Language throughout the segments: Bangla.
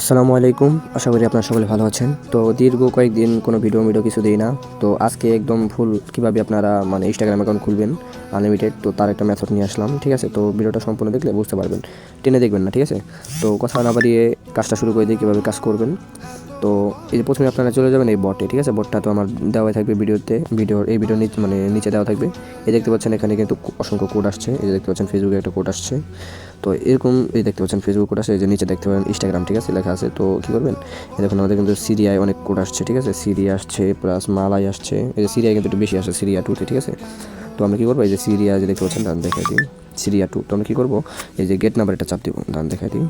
আসসালামু আলাইকুম। আশা করি আপনারা সকলে ভালো আছেন। তো দীর্ঘ কয়েকদিন কোনো ভিডিও কিছু দেই না। তো আজকে একদম ফুল কীভাবে আপনারা ইনস্টাগ্রাম অ্যাকাউন্ট খুলবেন আনলিমিটেড, তো তার একটা মেথড নিয়ে আসলাম। ঠিক আছে? তো ভিডিওটা সম্পূর্ণ দেখলে বুঝতে পারবেন, টেনে দেখবেন না। ঠিক আছে? তো কথা না বাড়িয়ে কাজটা শুরু করে দিই, কীভাবে কাজ করবেন। তো এই যে প্রথমে আপনারা চলে যাবেন এই বটে। ঠিক আছে? বটটা তো আমার দেওয়াই থাকবে ভিডিওর নিচে দেওয়া থাকবে। এই দেখতে পাচ্ছেন এখানে কিন্তু অসংখ্য কোড আসছে। এই যে দেখতে পাচ্ছেন ফেসবুকে একটা কোড আসছে। তো এরকম এই দেখতে পাচ্ছেন ফেসবুক কোড আসে, এই যে নিচে দেখতে পাবেন ইনস্টাগ্রাম। ঠিক আছে? লেখা আছে। তো কী করবেন, এই দেখুন আমাদের কিন্তু সিরিয়ায় অনেক কোড আসছে। ঠিক আছে? সিরিয়া আসছে প্লাস মালাই আসছে। এই যে সিরিয়া কিন্তু একটু বেশি আসে, সিরিয়া 2-তে। ঠিক আছে? তো আমরা কী করবো, এই যে সিরিয়া যে দেখতে পাচ্ছেন ডান দেখাই দিই, সিরিয়া 2। তো আমরা কী করবো, এই যে গেট নাম্বার এটা চাপ দিব, ডান দেখাই দিই,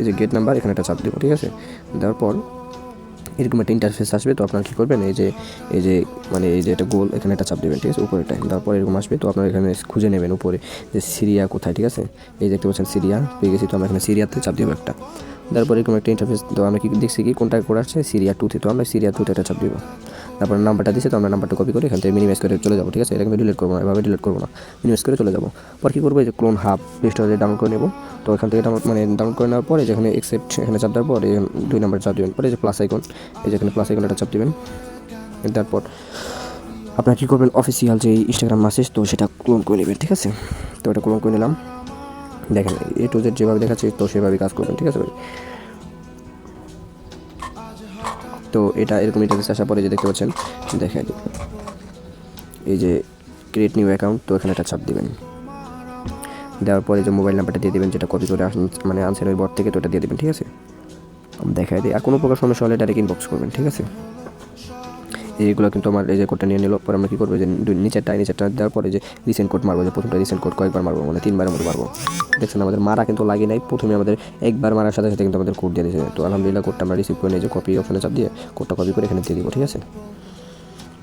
এই যে গেট নাম্বার এখানে একটা চাপ দেবো। ঠিক আছে? দেওয়ার পর এরকম একটা ইন্টারফেস আসবে। তো আপনারা কী করবেন, এই যে এটা গোল, এখানে একটা চাপ দেবেন। ঠিক আছে? উপরেটায় তারপর এরকম আসবে। তো আপনারা এখানে খুঁজে নেবেন উপরে যে সিরিয়া কোথায়। ঠিক আছে? এই দেখতে পাচ্ছেন সিরিয়া পেয়ে গেছি। তো আমরা এখানে সিরিয়াতে চাপ দেবো একটা। তারপর এরকম একটা ইন্টারফেস। তো আমরা কি দেখছি কি কোনটা করে আসছে, সিরিয়া 2-তে। তো আমরা সিরিয়া 2-তে একটা চাপ দিব। তারপর নাম্বারটা দিচ্ছে, তো আমরা নাম্বারটা কপি করে এখান থেকে মিনিমাইজ করে চলে যাবো। ঠিক আছে? এটা কিন্তু ডিলিট করবো না, এভাবে ডিলিট করবো না, মিনিমাইজ করে চলে যাবো। পর কী করবো, এই যে ক্লোন হাব প্লে স্টোরে ডাউনলোড করে নেবো। তো এখান থেকে ডাউনলোড করে নেওয়ার পরে যেখানে অ্যাকসেপ্ট এখানে চাপ দেওয়ার পরে 2 নাম্বার চাপ দেবেন। পরে যে প্লাস আইকন, এই যেখানে প্লাস আইকনটা চাপ দেবেন। তারপর আপনারা কী করবেন, অফিসিয়াল যে ইনস্টাগ্রাম মেসেজ, তো সেটা ক্লোন করে নেবেন। ঠিক আছে? তো এটা ক্লোন করে নিলাম। দেখেন A to Z যেভাবে দেখাচ্ছে, তো সেভাবে কাজ করবেন। ঠিক আছে ভাই? তো এটা এরকম ইন্টারফেস আসার পরে যে দেখতে পাচ্ছেন, দেখাই দিই, এই যে ক্রিয়েট নিউ অ্যাকাউন্ট। তো এখানে একটা চাপ দেবেন। দেওয়ার পরে যে মোবাইল নাম্বারটা দিয়ে দেবেন, যেটা কপি করে আনছেন ওই বট থেকে, তো এটা দিয়ে দেবেন। ঠিক আছে? দেখাই দিই। আর কোনো প্রকার সমস্যা হলে ডাইরেক্ট ইনবক্স করবেন। ঠিক আছে? এইগুলো কিন্তু আমার এই যে কোডটা নিয়ে নিল। পরে আমরা কী করবো, যে নিচেরটা দেওয়ার পরে যে রিসেন্ট কোড মারবো, যে প্রথমটা রিসেন্ট কোড কয়েকবার মারবো, 3বারের মতো মারবো। দেখছেন আমাদের মারা কিন্তু লাগে নাই, প্রথমে আমাদের একবার মারার সাথে সাথে কিন্তু আমাদের কোড দিয়ে দিয়েছে। তো আলহামদুলিল্লাহ কোডটা আমরা রিসিভ করে নিয়ে যে কপি অপশনে চাপ দিয়ে কোডটা কপি করে এখানে দিয়ে দিব। ঠিক আছে?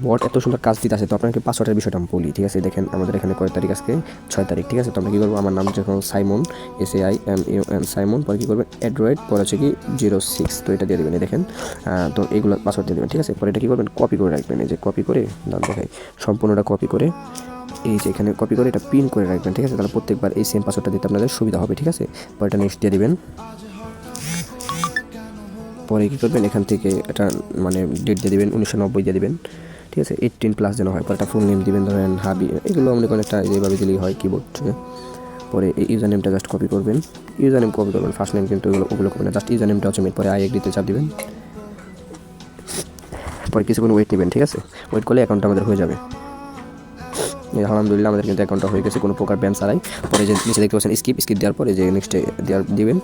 বট এত সুন্দর কাজ দিতে আছে। তো আপনাকে পাসওয়ার্ডের বিষয়টা আমি বলি। ঠিক আছে? দেখেন আমাদের এখানে কয় তারিখ, আজকে 6 তারিখ। ঠিক আছে? তো আমরা কী করবো, আমার নাম যখন সাইমন, SAIMON, সাইমন, পরে কী করবেন অ্যাড্রয়েড, পরে হচ্ছে কি 06। তো এটা দিয়ে দেবেন। দেখেন তো এইগুলো পাসওয়ার্ড দিয়ে দেবেন। ঠিক আছে? পরে এটা কী করবেন, কপি করে রাখবেন। এই যে কপি করে দাম দেখাই, সম্পূর্ণটা কপি করে এই যে এখানে কপি করে এটা পিন করে রাখবেন। ঠিক আছে? তাহলে প্রত্যেকবার এই সেম পাসওয়ার্ডটা দিতে আপনাদের সুবিধা হবে। ঠিক আছে? পরে এটা নেক্সট দিয়ে দিবেন। পরে কী করবেন, এখান থেকে এটা ডেট দিয়ে দেবেন, 1990 দিয়ে দেবেন। ঠিক আছে? 18+ যেন হয়। পরে একটা ফুল নেম দিবেন, ধরেন হাবি, এগুলো মনে করেন একটা এইভাবে দিলেই হয় কিবোর্ড থেকে। পরে এই ইউজার নেমটা জাস্ট কপি করবেন, ফার্স্ট নেম কিন্তু ওগুলো করবেন না, জাস্ট ইউজার নেমটা হচ্ছে মেন। পরে আই এগ্রিতে চাপ দিবেন। পরে কিছুক্ষণ ওয়েট নেবেন। ঠিক আছে? ওয়েট করলে অ্যাকাউন্টটা আমাদের হয়ে যাবে। আলহামদুলিল্লাহ আমাদের কিন্তু অ্যাকাউন্টটা হয়ে গেছে কোনো প্রকার ব্যান ছাড়াই। পরে যে নিচে দেখতে পাচ্ছেন স্কিপ দেওয়ার পরে যে নেক্সটে দিবেন।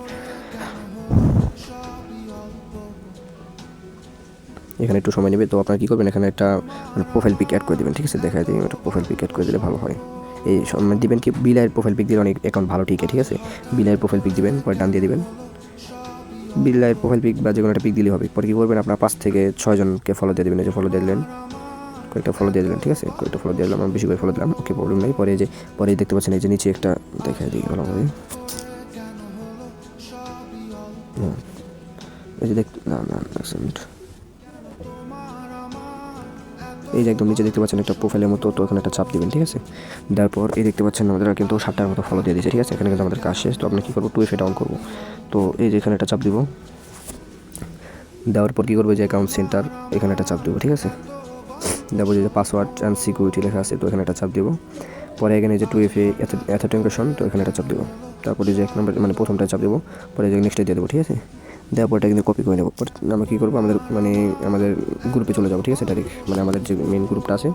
এখানে একটু সময় নেবে। তো আপনারা কী করবেন, এখানে একটা প্রোফাইল পিক অ্যাড করে দেবেন। ঠিক আছে? দেখাই দিই, একটা প্রোফাইল পিক অ্যাড করে দিলে ভালো হয়। এই দিবেন কি, বিলাইয়ের প্রোফাইল পিক দিলে অনেক অ্যাকাউন্ট ভালো টিকে। ঠিক আছে? বিলাইয়ের প্রোফাইল পিক দিবেন, পরে ডান দিয়ে দিবেন। বিলাইয়ের প্রোফাইল পিক বা যে কোনো একটা পিক দিলেই হবে। পরে কী করবেন, আপনার 5 থেকে 6 জনকে ফলো দিয়ে দেবেন। এই যে ফলো দিয়ে দিলেন, কয়েকটা ফলো দিয়ে দিলেন। ঠিক আছে? কয়েকটা ফলো দিয়ে দিলাম, আমি বেশি করে ফলো দিলাম, ওকে প্রবলেম নেই। পরে দেখতে পাচ্ছেন এই যে নিচে একটা দেখাই দিই ভালোভাবে, এই যে এই যে একদম নিচে দেখতে পাচ্ছেন একটা প্রোফাইলের মতো, তো এখানে একটা চাপ দিবেন। ঠিক আছে? দেওয়ার পর এই দেখতে পাচ্ছেন আমাদের কিন্তু 7টার মতো ফলো দিয়ে দিয়েছে। ঠিক আছে? এখানে কিন্তু আমাদের কাজ শেষ। তো আমরা কী করবো, 2FA ডাউন করবো। তো এই যে এখানে একটা চাপ দিব। দেওয়ার পর কী করবো, যে অ্যাকাউন্ট সেন্টার, এখানে একটা চাপ দেবো। ঠিক আছে? দেবো যে পাসওয়ার্ড অ্যান্ড সিকিউরিটি লেখা আছে, তো এখানে একটা চাপ দেবো। পরে এখানে যে 2FA অ্যাথেন্টিকেশন, তো এখানে একটা চাপ দেবো। তারপরে যে 1 নম্বর প্রথমটা চাপ দেবো। পরে যে নেক্সটে দিয়ে দেবো। ঠিক আছে? দেওয়ার পরটা কিন্তু কপি করে নেবো। আমরা কী করবো, আমাদের গ্রুপে চলে যাবো। ঠিক আছে? ডাইরেক্ট আমাদের যে মেইন গ্রুপটা আছে,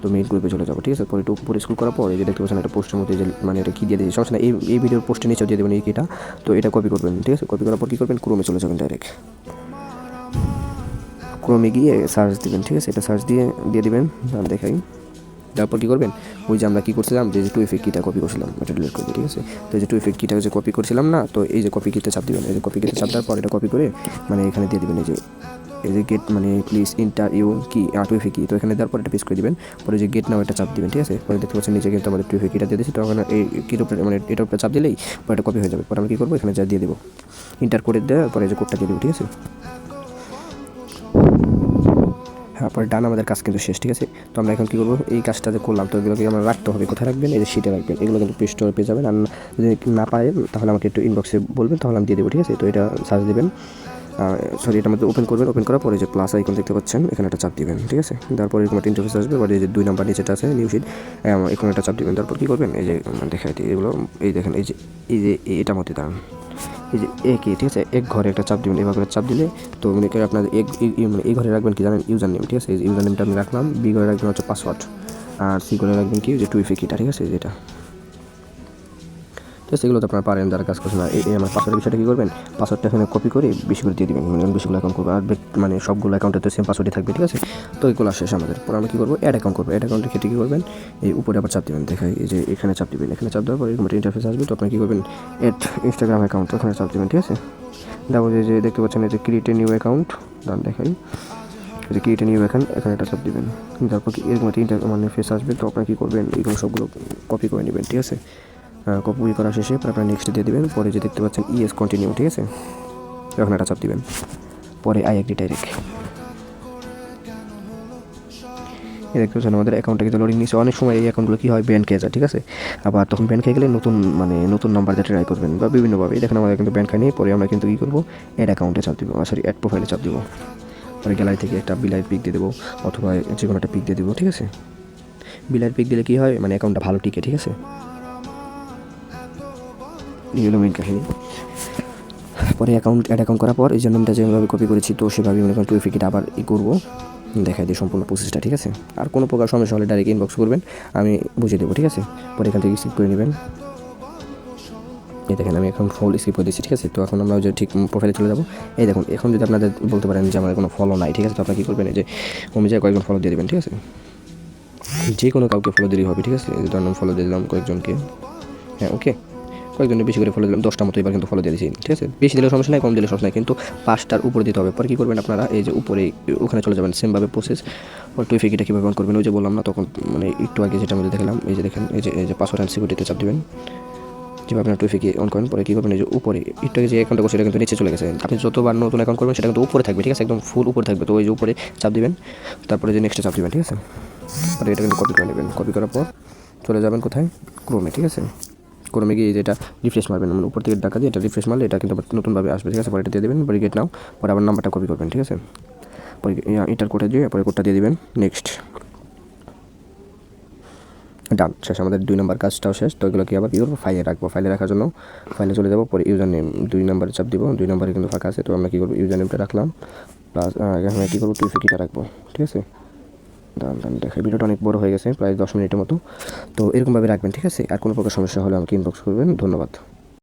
তো মেইন গ্রুপে চলে যাবো। ঠিক আছে? পরে একটু উপরে স্ক্রল করার পরে যে দেখতে পাচ্ছেন একটা পোস্টের মধ্যে যে এটা কী দিয়ে দিয়েছে, সমস্যা না, এই ভিডিওর পোস্টে নিচেও দিয়ে দেবেন এই কিটা। তো এটা কপি করবেন। ঠিক আছে? কপি করার পর কী করবেন, ক্রোমে চলে যাবেন। ডাইরেক্ট ক্রোমে গিয়ে সার্চ দিবেন। ঠিক আছে? এটা সার্চ দিয়ে দিবেন, দেখাই। তারপর কী করবেন, ওই যে আমরা কী করছিলাম, যে 2FA কিটা কপি করছিলাম, এটা ডিলিট করে দিই। ঠিক আছে? তো এই যে 2FA কিটা যে কপি করছিলাম না, তো এই যে কপি কিতে চাপ দিবেন। এই যে কপি কিতে চাপ দেওয়ার পর এটা কপি করে এখানে দিয়ে দিবেন। এই যে গেট প্লিজ ইন্টার ইউ কি 2FA কি, তো এখানে দেওয়ার পর এটা পেস্ট করে দিবেন। পরে যে গেট নাও এটা চাপ দিবেন। ঠিক আছে? পরে দেখতে পাচ্ছেন নিচে কিন্তু আমাদের 2FA কিটা দিয়ে দিয়েছি। তখন এই কির উপরে এটার উপরে চাপ দিলেই পরে এটা কপি হয়ে যাবে। পরে আমরা কী করবো, এখানে যা দিয়ে দেবো, ইন্টার করে দেওয়ার পরে যে কোডটা দিয়ে দেবো। ঠিক আছে? তারপর ডান আমাদের কাজ কিন্তু শেষ, ঠিক আছে। তো আমরা এখন কী করবো, এই কাজটা যে করলাম তো এগুলোকে আমরা রাখতে হবে, কোথায় রাখবেন, এই যে শিটে রাখবেন। এগুলো কিন্তু প্লে স্টোরে পেয়ে যাবেন, আর যদি না পায় তাহলে আমাকে একটু ইনবক্সে বলবেন, তাহলে আমি দিয়ে দেবো, ঠিক আছে। তো এটা সার্চ দেবেন, সরি এটার মধ্যে ওপেন করবেন। ওপেন করার পরে যে প্লাস আইকন দেখতে পাচ্ছেন, এখানে একটা চাপ দিবেন, ঠিক আছে। তারপর এরকম একটা ইন্টারফেস আসবে, বা এই যে 2 নাম্বার নিচেটা আছে নিউ শিট, এখানে একটা চাপ দিবেন। তারপর কী করবেন, এই যে দেখাই দিই এগুলো, এই দেখেন এই যে এটার মধ্যে দাঁড়ান, এই যে একে, ঠিক আছে, এক ঘরে একটা চাপ দিবেন। এভাবে করে চাপ দিলে তো মনে করেন আপনার এই ঘরে রাখবেন কি জানেন, ইউজার নেম, ঠিক আছে। এই ইউজার নেমটা আমি রাখলাম, বি ঘরে রাখবেন হচ্ছে পাসওয়ার্ড, আর সি ঘরে রাখবেন কি যে টুইফিকিটা, ঠিক আছে, যেটা, ঠিক আছে। এগুলো তো আপনারা পারেন, যারা কাজ করছেন না। এই আমার পাসওয়ার্ডের বিষয়টা কী করবেন, পাসওয়ার্ডটা এখানে কপি করে বেশি করে দিয়ে দেবেন, বেশিগুলো অ্যাকাউন্ট করবো, আর মানে সবগুলো অ্যাকাউন্টে তো সেম পাসওয়ার্ডই থাকবে, ঠিক আছে। তো এগুলো শেষ আমাদের। পর আমরা কী করবো, অ্যাড অ্যাকাউন্ট করবো। অ্যাড অ্যাকাউন্টের ক্ষেত্রে কী করবেন, এই উপরে আবার চাপ দেবেন, দেখাই এই যে এখানে চাপ দেবেন। এখানে চাপ দেওয়ার পর এরকম একটা ইন্টারফেস আসবে, তো আপনি কী করবেন, অ্যাড ইনস্টাগ্রাম অ্যাকাউন্ট, ওখানে চাপ দেবেন, ঠিক আছে। তারপর যে দেখতে পাচ্ছেন এই যে ক্রিয়েট এ নিউ অ্যাকাউন্ট, দাম দেখাই, এই যে ক্রিয়েট এ নিউ অ্যাকাউন্ট, এখানে একটা চাপ দেবেন। তারপর কি এরকম একটা মানে ফেস আসবে, তো আপনার কী করবেন, এইগুলো সবগুলো কপি করে নেবেন, ঠিক আছে। কপি করা শেষে পরে আপনার নেক্সট দিয়ে দেবেন। পরে যে দেখতে পাচ্ছেন ইএস কন্টিনিউ, ঠিক আছে, এখন একটা চাপ দিবেন। পরে আই এগ্রি ডাইরেক্ট, এই দেখতে পাচ্ছেন আমাদের অ্যাকাউন্টটা কিন্তু লোডিং নিচ্ছে। অনেক সময় এই অ্যাকাউন্টগুলো কী হয়, ব্যান খেয়ে যায়, ঠিক আছে। আবার তখন ব্যান খেয়ে গেলে নতুন নাম্বার দিয়ে ট্রাই করবেন, বা বিভিন্নভাবে। দেখেন আমাদের কিন্তু ব্যান খায়নি। পরে আমরা কিন্তু কী করবো, অ্যাড অ্যাকাউন্টে চাপ দিব, সরি অ্যাড প্রোফাইলে চাপ দিব। পরে গ্যালারি থেকে একটা বিলাইয়ের পিক দিয়ে দেবো, অথবা যে কোনো একটা পিক দিয়ে দেবো, ঠিক আছে। বিলাইয়ের পিক দিলে কী হয়, মানে অ্যাকাউন্টটা ভালো টিকে, ঠিক আছে। এই হলো মেন কাহিনী। পরে অ্যাড অ্যাকাউন্ট করার পর এই যে নামটা যেভাবে কপি করেছি, তো সেভাবে মনে করেন টুইফিকিট আবার করবো, দেখাই দিই সম্পূর্ণ প্রসেসটা, ঠিক আছে। আর কোনো প্রকার সমস্যা হলে ডাইরেক্ট ইনবক্স করবেন, আমি বুঝিয়ে দেবো, ঠিক আছে। পরে এখান থেকে স্কিপ করে নেবেন। এই দেখেন আমি এখন ফুল স্কিপ করে দিচ্ছি, ঠিক আছে। তো এখন আমরা যে ঠিক প্রোফাইলে চলে যাবো। এই দেখুন এখন যদি আপনাদের বলতে পারেন যে আমার কোনো ফলো নাই, ঠিক আছে, তো আপনারা কী করবেন, এই যে হোমে যায় কয়েকজন ফলো দিয়ে দেবেন, ঠিক আছে। যে কোনো কাউকে ফলো দিলেই হবে, ঠিক আছে। ধরুন ফলো দিয়ে দিলাম কয়েকজনকে, হ্যাঁ ওকে, কয়েকজনের বেশি করে ফলো দিলাম, 10টা মতো এবার কিন্তু ফলো দিয়ে দিয়েছি, ঠিক আছে। বেশি দিলেও সমস্যা নাই, কম দিলে সমস্যা নাই, কিন্তু 5টার উপরে দিতে হবে। পরে কী করবেন আপনারা, এই যে উপরে ওখানে চলে যাবেন, সেমভাবে প্রসেস। পর টুইফিকিটা কীভাবে অন করবেন, ওই যে বললাম না তখন, মানে একটু আগে যেটার মধ্যে দেখালাম, এই যে দেখেন এই যে পাসওয়ার্ড অ্যান্ড সিকিউরিটিতে চাপ দেবেন, যেভাবে আপনার টুইফিকি অন করেন। পরে কী করবেন, এই যে উপরে একটু আগে যে অ্যাকাউন্টটা করছে, সেটা কিন্তু নিচে চলে গেছে। আপনি যতবার নতুন অ্যাকাউন্ট করবেন সেটা কিন্তু উপরে থাকবে, ঠিক আছে, একদম ফুল উপরে থাকবে। তো ওই যে উপরে চাপ দিবেন, তারপরে যে নেক্সটে চাপ দিবেন, ঠিক আছে। পরে এটা কিন্তু কপি করে নেবেন। কপি করার পর চলে যাবেন কোথায়, ক্রোমে, ঠিক আছে। ক্রোমে গিয়ে যেটা রিফ্রেশ মারবেন, মানে উপর থেকে ডাকা দিয়ে এটা রিফ্রেশ মারলে এটা কিন্তু নতুনভাবে আসবে, ঠিক আছে। পরে এটা দিয়ে দেবেন, পরে গেট নাও, পরে আবার নাম্বারটা কপি করবেন, ঠিক আছে। পরে এটার কোডে দিয়ে পরে কোডটা দিয়ে দেবেন, নেক্সট, ডান, শেষ। আমাদের 2 নম্বর কাজটাও শেষ। তো এগুলো কি আবার কী করবো, ফাইলে রাখবো। ফাইলে রাখার জন্য ফাইলে চলে যাবো। পরে ইউজার নেম 2 নম্বরে চাপ দিব, 2 নম্বরে কিন্তু ফাঁকা আছে। তো আমরা কী করবো, ইউজার নেমটা রাখলাম, প্লাস এখানে কী করবো, টুইফিকিটা রাখবো, ঠিক আছে। দাম দেখাই, ভিডিওটা অনেক বড় হয়ে গেছে, প্রায় 10 মিনিটের মতো। তো এরকমভাবে রাখবেন, ঠিক আছে। আর কোনো প্রকার সমস্যা হলে আমাকে ইনবক্স করবেন। ধন্যবাদ।